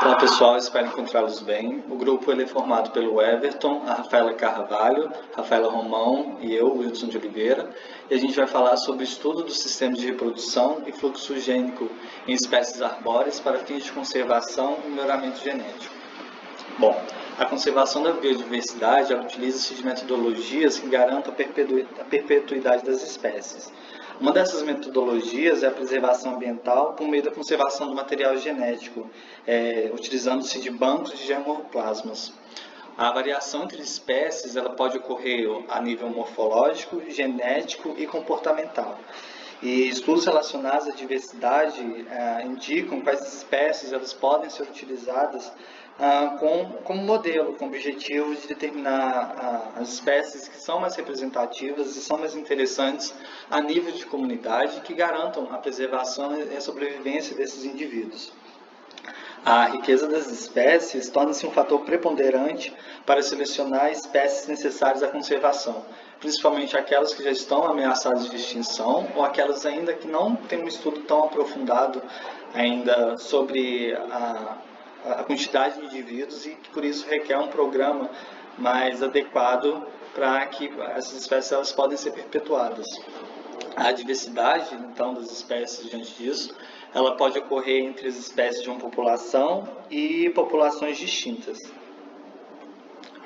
Olá pessoal, espero encontrá-los bem. O grupo ele é formado pelo Everton, a Rafaela Carvalho, Rafaela Romão e eu, Wilson de Oliveira. E a gente vai falar sobre o estudo do sistema de reprodução e fluxo gênico em espécies arbóreas para fins de conservação e melhoramento genético. Bom, a conservação da biodiversidade utiliza-se de metodologias que garantam a perpetuidade das espécies. Uma dessas metodologias é a preservação ambiental por meio da conservação do material genético, utilizando-se de bancos de germoplasmas. A variação entre espécies ela pode ocorrer a nível morfológico, genético e comportamental. E estudos relacionados à diversidade indicam quais espécies elas podem ser utilizadas como modelo, com o objetivo de determinar as espécies que são mais representativas e são mais interessantes a nível de comunidade que garantam a preservação e a sobrevivência desses indivíduos. A riqueza das espécies torna-se um fator preponderante para selecionar espécies necessárias à conservação, principalmente aquelas que já estão ameaçadas de extinção ou aquelas ainda que não têm um estudo tão aprofundado ainda sobre a quantidade de indivíduos e que por isso requer um programa mais adequado para que essas espécies elas podem ser perpetuadas. A diversidade, então, das espécies diante disso, ela pode ocorrer entre as espécies de uma população e populações distintas.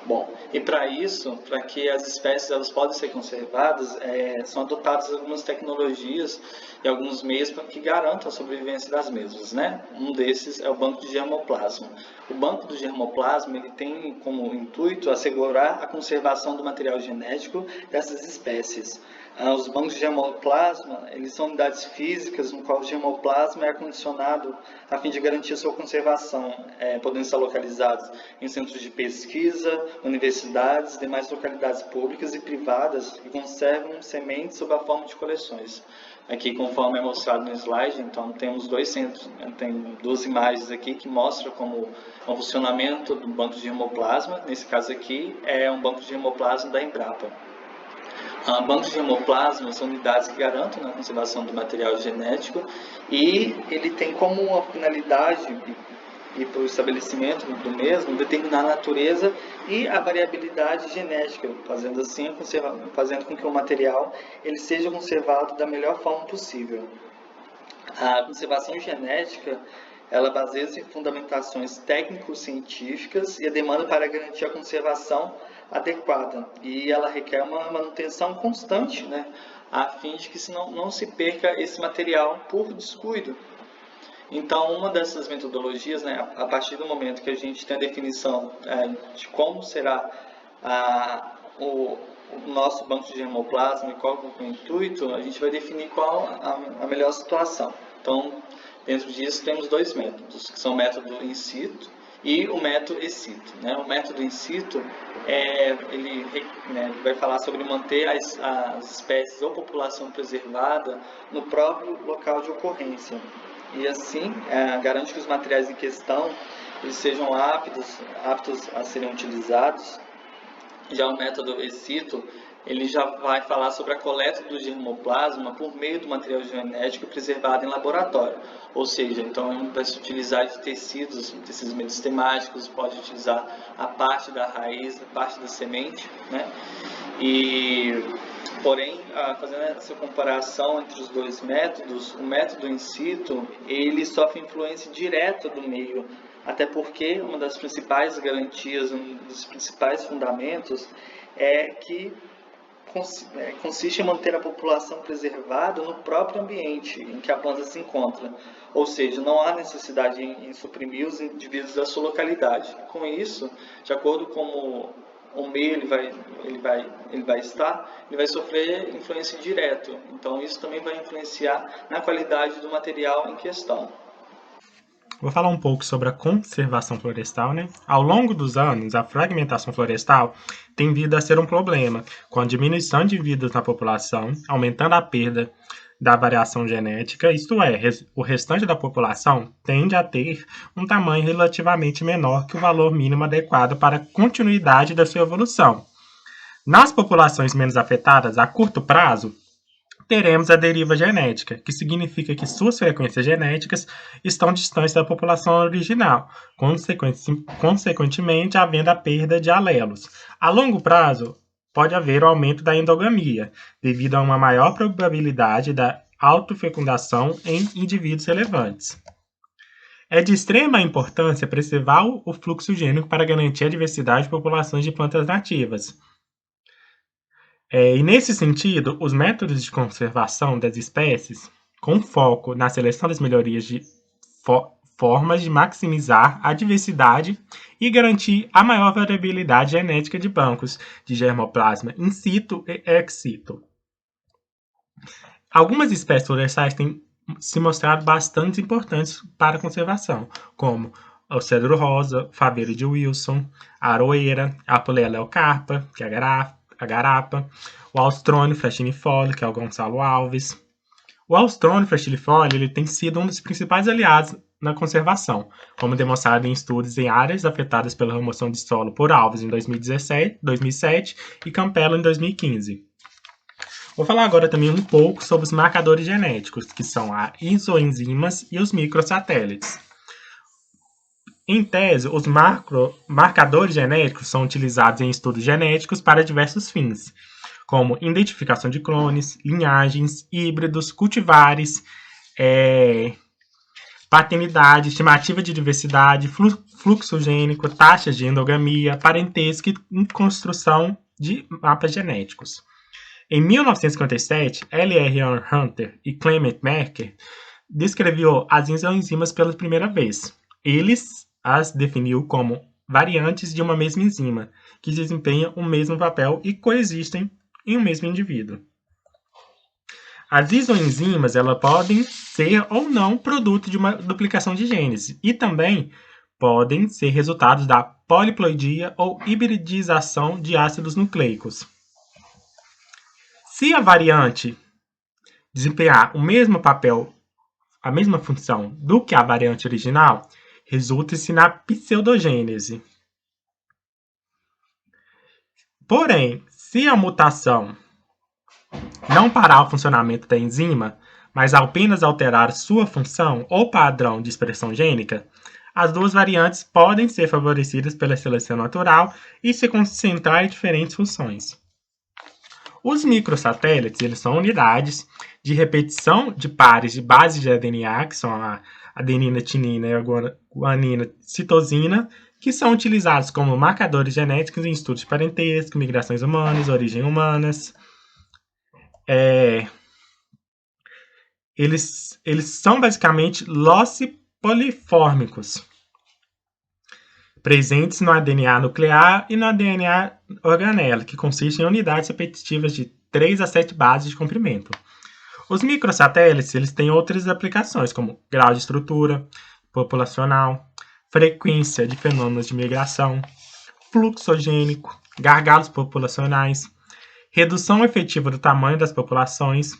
Bom, e para isso, para que as espécies elas podem ser conservadas, são adotadas algumas tecnologias e alguns meios para que garantam a sobrevivência das mesmas, né? Um desses é o banco de germoplasma. O banco do germoplasma ele tem como intuito assegurar a conservação do material genético dessas espécies. Os bancos de germoplasma eles são unidades físicas no qual o germoplasma é acondicionado a fim de garantir a sua conservação, podendo estar localizados em centros de pesquisa, universidades, demais localidades públicas e privadas que conservam sementes sob a forma de coleções. Aqui, conforme é mostrado no slide, então temos dois centros, tem duas imagens aqui que mostram como é o funcionamento do banco de germoplasma. Nesse caso aqui é um banco de germoplasma da Embrapa. Bancos de germoplasma são unidades que garantem a conservação do material genético e ele tem como uma finalidade e para o estabelecimento do mesmo determinar a natureza e a variabilidade genética, fazendo com que o material ele seja conservado da melhor forma possível. A conservação genética ela baseia-se em fundamentações técnico-científicas e a demanda para garantir a conservação adequada. E ela requer uma manutenção constante, né, a fim de que não se perca esse material por descuido. Então, uma dessas metodologias, né, a partir do momento que a gente tem a definição de como será o nosso banco de germoplasma e qual é o intuito, a gente vai definir qual a melhor situação. Então, dentro disso, temos dois métodos, que são o método in situ e o método ex situ. Né? O método in situ, ele vai falar sobre manter as espécies ou população preservada no próprio local de ocorrência. E assim, garante que os materiais em questão eles sejam aptos a serem utilizados. Já o método ex situ, ele já vai falar sobre a coleta do germoplasma por meio do material genético preservado em laboratório. Ou seja, então vai se utilizar de tecidos meristematicos, pode utilizar a parte da raiz, a parte da semente, né? Porém, fazendo essa comparação entre os dois métodos, o método in situ, ele sofre influência direta do meio, até porque uma das principais garantias, um dos principais fundamentos é que consiste em manter a população preservada no próprio ambiente em que a planta se encontra. Ou seja, não há necessidade em suprimir os indivíduos da sua localidade. Com isso, de acordo com o meio ele vai estar, ele vai sofrer influência direta. Então, isso também vai influenciar na qualidade do material em questão. Vou falar um pouco sobre a conservação florestal, né? Ao longo dos anos, a fragmentação florestal tem vindo a ser um problema, com a diminuição de indivíduos na população, aumentando a perda da variação genética, isto é, o restante da população tende a ter um tamanho relativamente menor que o valor mínimo adequado para a continuidade da sua evolução. Nas populações menos afetadas, a curto prazo, teremos a deriva genética, que significa que suas frequências genéticas estão distantes da população original, consequentemente havendo a perda de alelos. A longo prazo, pode haver o aumento da endogamia, devido a uma maior probabilidade da autofecundação em indivíduos relevantes. É de extrema importância preservar o fluxo gênico para garantir a diversidade de populações de plantas nativas. E nesse sentido, os métodos de conservação das espécies, com foco na seleção das melhorias de formas de maximizar a diversidade e garantir a maior variabilidade genética de bancos de germoplasma in situ e ex situ. Algumas espécies florestais têm se mostrado bastante importantes para a conservação, como o cedro rosa, o faveiro de Wilson, a aroeira, a Apuleia leucarpa, que é a garapa, o Austrônio fraxinifólio, que é o Gonçalo Alves. O Austrônio fraxinifólio ele tem sido um dos principais aliados na conservação, como demonstrado em estudos em áreas afetadas pela remoção de solo por Alves em 2007 e Campelo em 2015. Vou falar agora também um pouco sobre os marcadores genéticos, que são as isoenzimas e os microsatélites. Em tese, os marcadores genéticos são utilizados em estudos genéticos para diversos fins, como identificação de clones, linhagens, híbridos, cultivares, paternidade, estimativa de diversidade, fluxo gênico, taxas de endogamia, parentesco e construção de mapas genéticos. Em 1957, L.R. Hunter e Clement Merker descreveu as isoenzimas pela primeira vez. Eles as definiu como variantes de uma mesma enzima, que desempenham o mesmo papel e coexistem em um mesmo indivíduo. As isoenzimas elas podem ser ou não produto de uma duplicação de genes e também podem ser resultados da poliploidia ou hibridização de ácidos nucleicos. Se a variante desempenhar o mesmo papel, a mesma função do que a variante original, resulta-se na pseudogênese. Porém, se a mutação não parar o funcionamento da enzima, mas apenas alterar sua função ou padrão de expressão gênica, as duas variantes podem ser favorecidas pela seleção natural e se concentrar em diferentes funções. Os microsatélites eles são unidades de repetição de pares de base de DNA, que são a adenina, timina e a guanina, citosina, que são utilizados como marcadores genéticos em estudos de parentesco, migrações humanas, origem humanas. Eles são basicamente loci polifórmicos, presentes no DNA nuclear e no DNA organelo, que consistem em unidades repetitivas de 3 a 7 bases de comprimento. Os microsatélites eles têm outras aplicações, como grau de estrutura populacional, frequência de fenômenos de migração, fluxo gênico, gargalos populacionais, redução efetiva do tamanho das populações,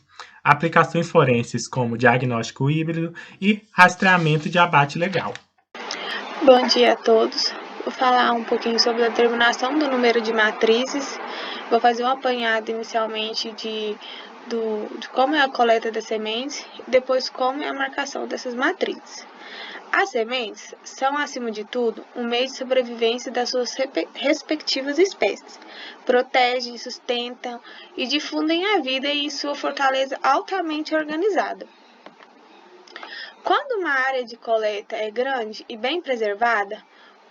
aplicações forenses como diagnóstico híbrido e rastreamento de abate legal. Bom dia a todos. Vou falar um pouquinho sobre a determinação do número de matrizes. Vou fazer um apanhado inicialmente de como é a coleta das sementes e depois como é a marcação dessas matrizes. As sementes são, acima de tudo, um meio de sobrevivência das suas respectivas espécies. Protegem, sustentam e difundem a vida em sua fortaleza altamente organizada. Quando uma área de coleta é grande e bem preservada,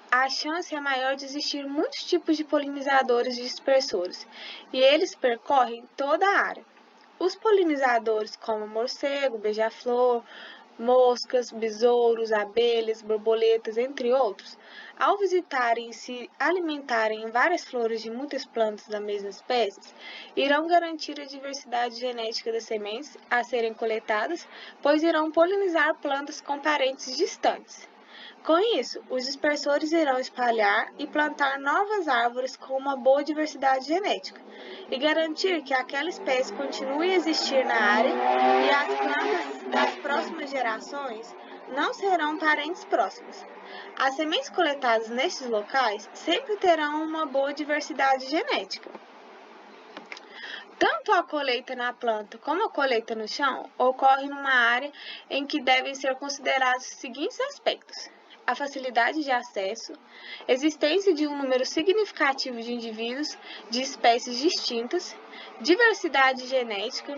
a chance é maior de existir muitos tipos de polinizadores e dispersores, e eles percorrem toda a área. Os polinizadores como morcego, beija-flor, moscas, besouros, abelhas, borboletas, entre outros, ao visitarem e se alimentarem em várias flores de muitas plantas da mesma espécie, irão garantir a diversidade genética das sementes a serem coletadas, pois irão polinizar plantas com parentes distantes. Com isso, os dispersores irão espalhar e plantar novas árvores com uma boa diversidade genética e garantir que aquela espécie continue a existir na área e as plantas das próximas gerações não serão parentes próximos. As sementes coletadas nestes locais sempre terão uma boa diversidade genética. Tanto a colheita na planta como a colheita no chão ocorre numa área em que devem ser considerados os seguintes aspectos: a facilidade de acesso, existência de um número significativo de indivíduos de espécies distintas, diversidade genética,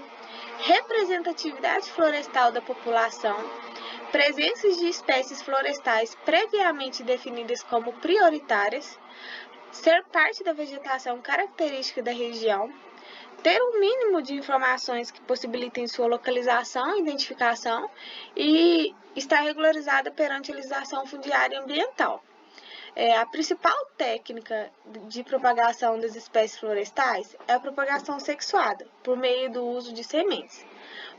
representatividade florestal da população, presença de espécies florestais previamente definidas como prioritárias, ser parte da vegetação característica da região, ter um mínimo de informações que possibilitem sua localização e identificação e estar regularizada perante a legislação fundiária e ambiental. A principal técnica de propagação das espécies florestais é a propagação sexuada, por meio do uso de sementes.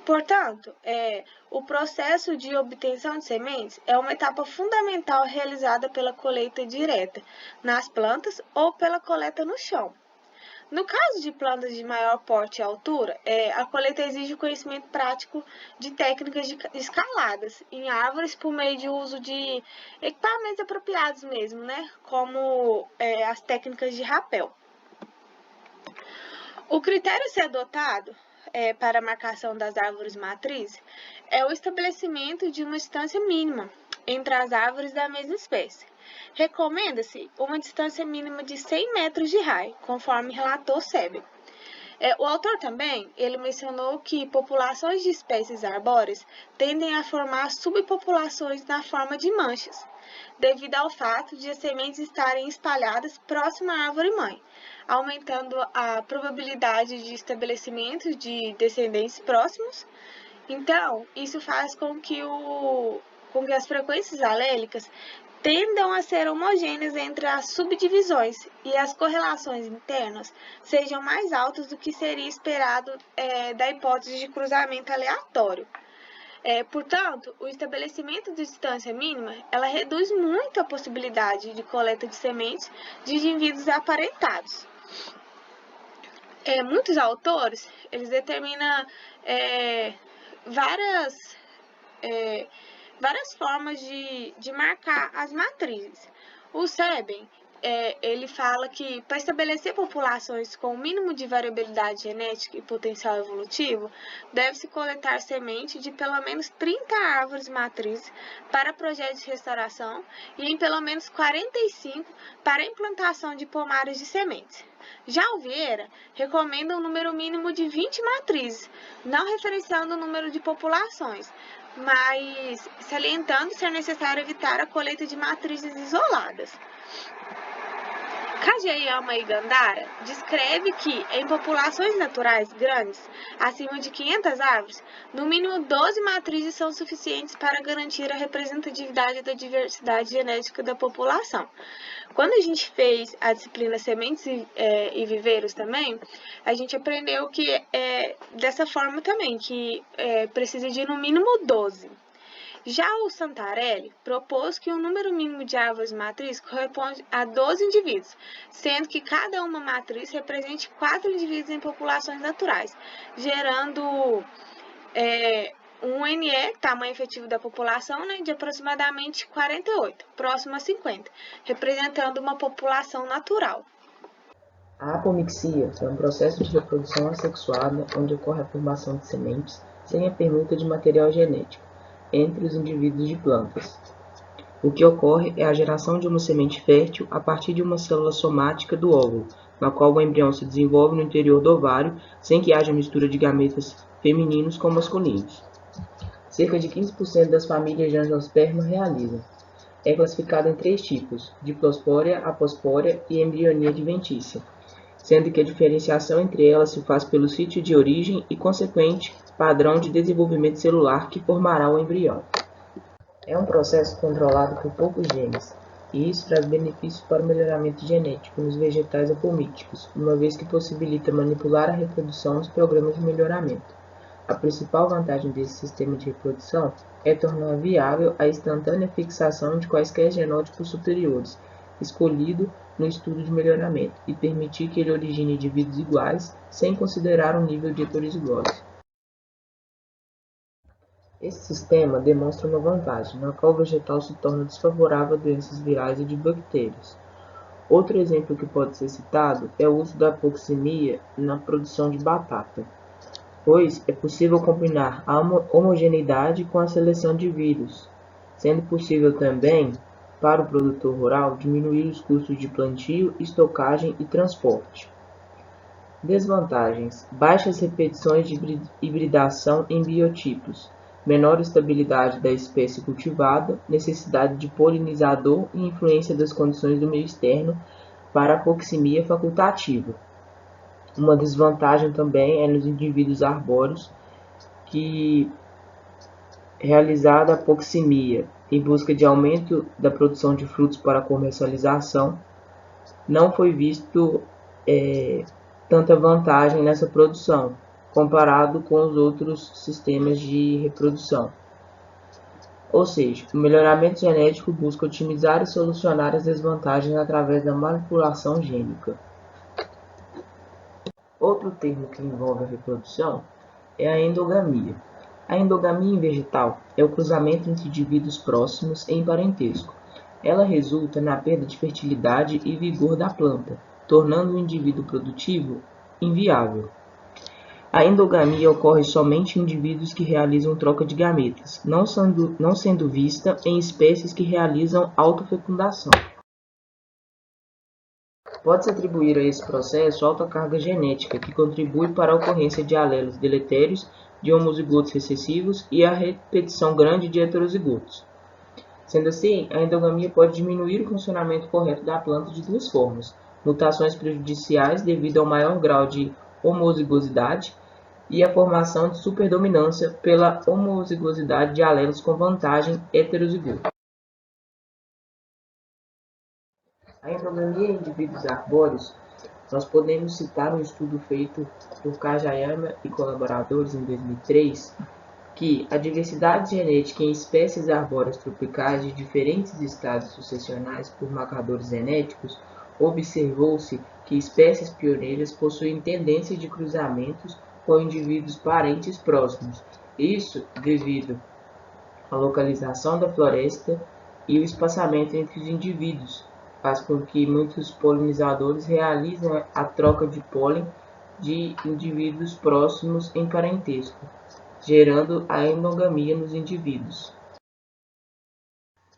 Portanto, o processo de obtenção de sementes é uma etapa fundamental realizada pela colheita direta nas plantas ou pela coleta no chão. No caso de plantas de maior porte e altura, a colheita exige o conhecimento prático de técnicas de escaladas em árvores por meio de uso de equipamentos apropriados mesmo, né? Como as técnicas de rapel. O critério a ser adotado para a marcação das árvores matrizes é o estabelecimento de uma distância mínima entre as árvores da mesma espécie. Recomenda-se uma distância mínima de 100 metros de raio, conforme relatou Seber. O autor também mencionou que populações de espécies arbóreas tendem a formar subpopulações na forma de manchas, devido ao fato de as sementes estarem espalhadas próximo à árvore-mãe, aumentando a probabilidade de estabelecimento de descendentes próximos. Então, isso faz com que as frequências alélicas tendam a ser homogêneas entre as subdivisões e as correlações internas sejam mais altas do que seria esperado da hipótese de cruzamento aleatório. Portanto, o estabelecimento de distância mínima, ela reduz muito a possibilidade de coleta de sementes de indivíduos aparentados. Muitos autores, eles determinam várias formas de marcar as matrizes. O Seber, ele fala que para estabelecer populações com o mínimo de variabilidade genética e potencial evolutivo, deve-se coletar semente de pelo menos 30 árvores matrizes para projetos de restauração e em pelo menos 45 para a implantação de pomares de sementes. Já o Vieira recomenda um número mínimo de 20 matrizes, não referenciando o número de populações, mas salientando ser necessário evitar a colheita de matrizes isoladas. Kageyama e Gandara descreve que, em populações naturais grandes, acima de 500 árvores, no mínimo 12 matrizes são suficientes para garantir a representatividade da diversidade genética da população. Quando a gente fez a disciplina Sementes e Viveiros também, a gente aprendeu que dessa forma também, que precisa de no mínimo 12. Já o Santarelli propôs que o número mínimo de árvores matriz corresponde a 12 indivíduos, sendo que cada uma matriz represente 4 indivíduos em populações naturais, gerando um NE, tamanho efetivo da população, de aproximadamente 48, próximo a 50, representando uma população natural. A apomixia é um processo de reprodução assexuada onde ocorre a formação de sementes sem a permuta de material genético entre os indivíduos de plantas. O que ocorre é a geração de uma semente fértil a partir de uma célula somática do óvulo, na qual o embrião se desenvolve no interior do ovário sem que haja mistura de gametas femininos com masculinos. Cerca de 15% das famílias de angiosperma realizam. É classificado em 3 tipos: diplospórea, apospórea e embrionia adventícia, sendo que a diferenciação entre elas se faz pelo sítio de origem e consequente padrão de desenvolvimento celular que formará o embrião. É um processo controlado por poucos genes, e isso traz benefícios para o melhoramento genético nos vegetais apomíticos, uma vez que possibilita manipular a reprodução nos programas de melhoramento. A principal vantagem desse sistema de reprodução é tornar viável a instantânea fixação de quaisquer genótipos superiores, escolhido no estudo de melhoramento, e permitir que ele origine indivíduos iguais, sem considerar um nível de heterozigose. Esse sistema demonstra uma vantagem, na qual o vegetal se torna desfavorável a doenças virais e de bactérias. Outro exemplo que pode ser citado é o uso da apoximia na produção de batata, pois é possível combinar a homogeneidade com a seleção de vírus, sendo possível também, para o produtor rural, diminuir os custos de plantio, estocagem e transporte. Desvantagens: baixas repetições de hibridação em biotipos, menor estabilidade da espécie cultivada, necessidade de polinizador e influência das condições do meio externo para a apoximia facultativa. Uma desvantagem também é nos indivíduos arbóreos que, realizada a apoximia em busca de aumento da produção de frutos para comercialização, não foi visto tanta vantagem nessa produção, comparado com os outros sistemas de reprodução. Ou seja, o melhoramento genético busca otimizar e solucionar as desvantagens através da manipulação gênica. Outro termo que envolve a reprodução é a endogamia. A endogamia em vegetal é o cruzamento entre indivíduos próximos em parentesco. Ela resulta na perda de fertilidade e vigor da planta, tornando o indivíduo produtivo inviável. A endogamia ocorre somente em indivíduos que realizam troca de gametas, não sendo vista em espécies que realizam autofecundação. Pode-se atribuir a esse processo alta carga genética, que contribui para a ocorrência de alelos deletérios, de homozigotos recessivos e a repetição grande de heterozigotos. Sendo assim, a endogamia pode diminuir o funcionamento correto da planta de duas formas: mutações prejudiciais devido ao maior grau de homozigosidade e a formação de superdominância pela homozigosidade de alelos com vantagem heterozigota. A endogamia em indivíduos arbóreos, nós podemos citar um estudo feito por Kajayama e colaboradores em 2003, que a diversidade genética em espécies arbóreas tropicais de diferentes estados sucessionais por marcadores genéticos, observou-se que espécies pioneiras possuem tendência de cruzamentos com indivíduos parentes próximos, isso devido à localização da floresta e o espaçamento entre os indivíduos, faz com que muitos polinizadores realizem a troca de pólen de indivíduos próximos em parentesco, gerando a endogamia nos indivíduos.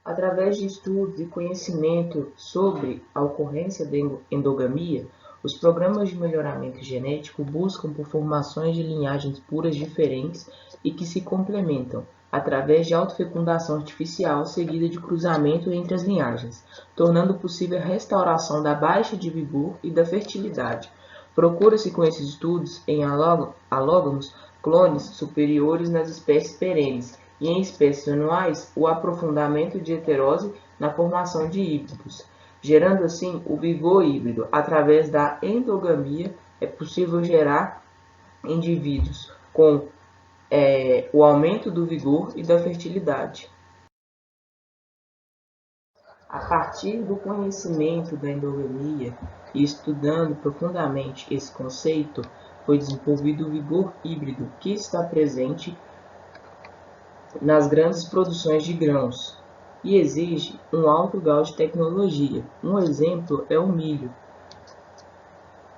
Através de estudos e conhecimento sobre a ocorrência da endogamia, os programas de melhoramento genético buscam por formações de linhagens puras diferentes e que se complementam, através de autofecundação artificial seguida de cruzamento entre as linhagens, tornando possível a restauração da baixa de vigor e da fertilidade. Procura-se com esses estudos em alógamos clones superiores nas espécies perenes e em espécies anuais o aprofundamento de heterose na formação de híbridos. Gerando assim o vigor híbrido. Através da endogamia é possível gerar indivíduos com o aumento do vigor e da fertilidade. A partir do conhecimento da endogamia e estudando profundamente esse conceito, foi desenvolvido o vigor híbrido, que está presente nas grandes produções de grãos e exige um alto grau de tecnologia. Um exemplo é o milho,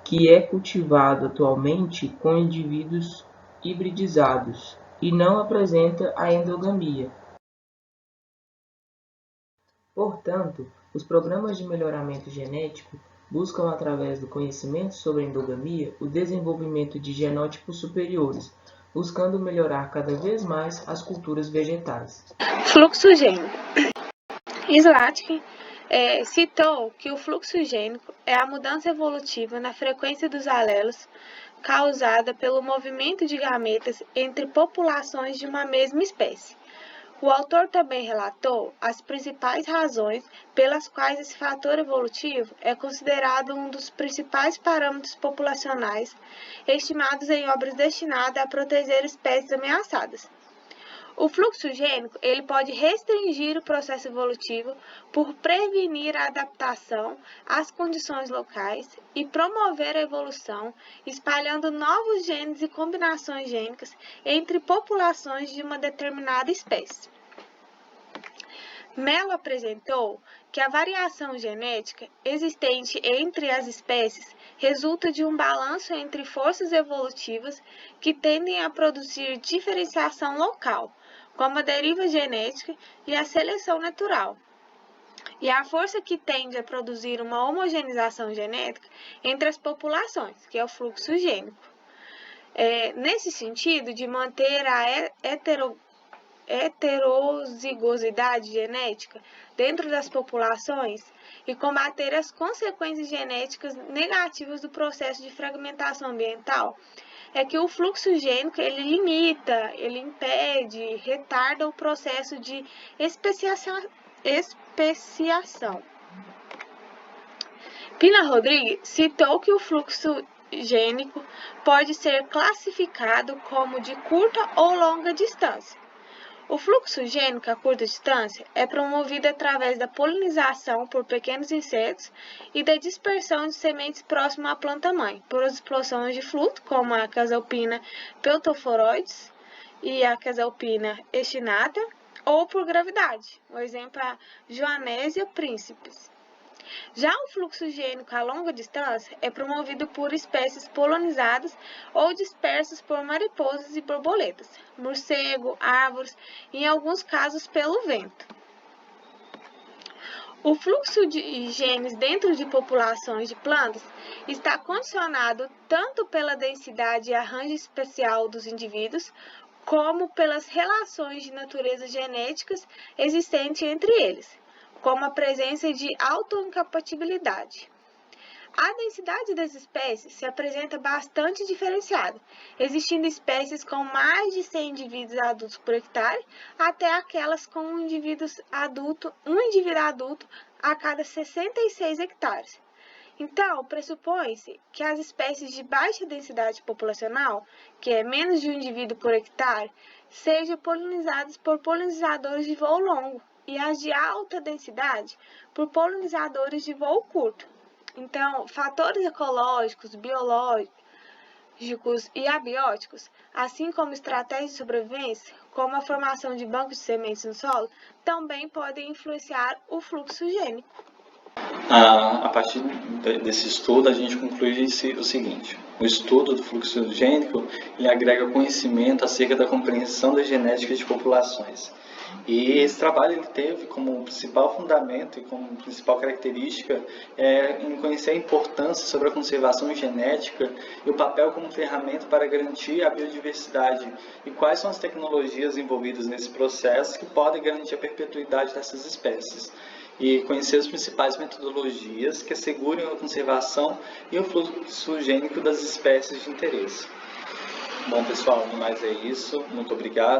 que é cultivado atualmente com indivíduos hibridizados e não apresenta a endogamia. Portanto, os programas de melhoramento genético buscam, através do conhecimento sobre a endogamia, o desenvolvimento de genótipos superiores, buscando melhorar cada vez mais as culturas vegetais. Fluxo gênico. Zlatkin citou que o fluxo gênico é a mudança evolutiva na frequência dos alelos causada pelo movimento de gametas entre populações de uma mesma espécie. O autor também relatou as principais razões pelas quais esse fator evolutivo é considerado um dos principais parâmetros populacionais estimados em obras destinadas a proteger espécies ameaçadas. O fluxo gênico ele pode restringir o processo evolutivo por prevenir a adaptação às condições locais e promover a evolução, espalhando novos genes e combinações gênicas entre populações de uma determinada espécie. Mello apresentou que a variação genética existente entre as espécies resulta de um balanço entre forças evolutivas que tendem a produzir diferenciação local, como a deriva genética e a seleção natural, e a força que tende a produzir uma homogeneização genética entre as populações, que é o fluxo gênico. Nesse sentido, de manter a heterozigosidade genética dentro das populações e combater as consequências genéticas negativas do processo de fragmentação ambiental, é que o fluxo gênico ele limita, ele impede, retarda o processo de especiação. Pina Rodrigues citou que o fluxo gênico pode ser classificado como de curta ou longa distância. O fluxo gênico a curta distância é promovido através da polinização por pequenos insetos e da dispersão de sementes próximas à planta-mãe, por explosões de fluto, como a Casalpina peltophoroides e a Casalpina echinata, ou por gravidade, o exemplo é a Johannesia principis. Já o fluxo gênico a longa distância é promovido por espécies polinizadas ou dispersas por mariposas e borboletas, morcego, árvores e, em alguns casos, pelo vento. O fluxo de genes dentro de populações de plantas está condicionado tanto pela densidade e arranjo espacial dos indivíduos, como pelas relações de natureza genéticas existentes entre eles, como a presença de autoincompatibilidade. A densidade das espécies se apresenta bastante diferenciada, existindo espécies com mais de 100 indivíduos adultos por hectare, até aquelas com um indivíduo adulto a cada 66 hectares. Então, pressupõe-se que as espécies de baixa densidade populacional, que é menos de um indivíduo por hectare, sejam polinizadas por polinizadores de voo longo, e as de alta densidade por polinizadores de voo curto. Então, fatores ecológicos, biológicos e abióticos, assim como estratégias de sobrevivência, como a formação de bancos de sementes no solo, também podem influenciar o fluxo gênico. A partir desse estudo, a gente conclui o seguinte: o estudo do fluxo gênico ele agrega conhecimento acerca da compreensão da genética de populações. E esse trabalho ele teve como principal fundamento e como principal característica em conhecer a importância sobre a conservação genética e o papel como ferramenta para garantir a biodiversidade e quais são as tecnologias envolvidas nesse processo que podem garantir a perpetuidade dessas espécies. E conhecer as principais metodologias que assegurem a conservação e o fluxo gênico das espécies de interesse. Bom, pessoal, no mais é isso. Muito obrigado.